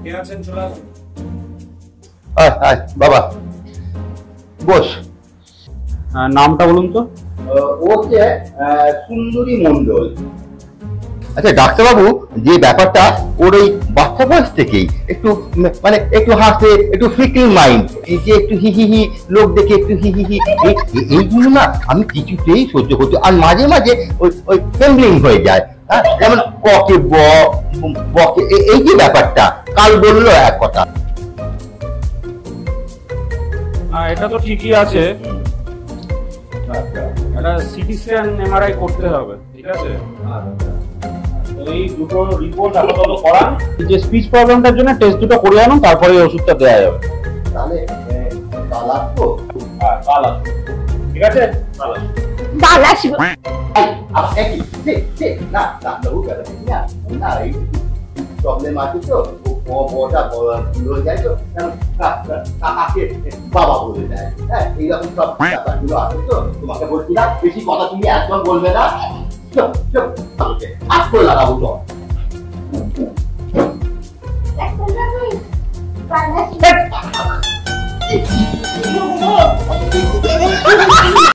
কে আছেন চলে আসুন। আয় আয় বাবা বস। নামটা বলুন তো। ও হচ্ছে সুন্দরী মণ্ডল। আচ্ছা ডাক্তারবাবু, যে ব্যাপারটা ওর ওই বাচ্চা বয়স থেকেই একটু মানে একটু হাসে, একটু ফ্রিকিং মাইন্ড, এই যে একটু হি হি হি, লোক দেখে একটু হি হি হি, এইগুলো না আমি কিছুতেই সহ্য করতে, আর মাঝে মাঝে ওই ওই ট্রেমব্লিং হয়ে যায়। হ্যাঁ, যেমন বকে বকে, এই যে ব্যাপারটা কাল বললো এক কথা। এটা তো ঠিকই আছে, একটা সিটি স্ক্যান এমআরআই করতে হবে, ঠিক আছে? এই দুটো রিপোর্ট আপাতত করান, যে স্পিচ প্রবলেমটার জন্য টেস্ট দুটো করে আনুন, তারপরে ওষুধটা দেওয়া যাবে। তাহলে কাল আসবো? হ্যাঁ কাল আসবো, ঠিক আছে? কাল আসবো। কাল আসবো? না ডাক্তারবাবু না এই প্রবলেম আছে তো, ওটা ভুল হয়ে যায় তো, কাকাকে বাবা বলে দেয়। হ্যাঁ, এইরকম সব ব্যাপারগুলো আছে তো, তোমাকে বলছি না বেশি কথা তুমি একদম বলবে না। আজকে লাগাবো তো।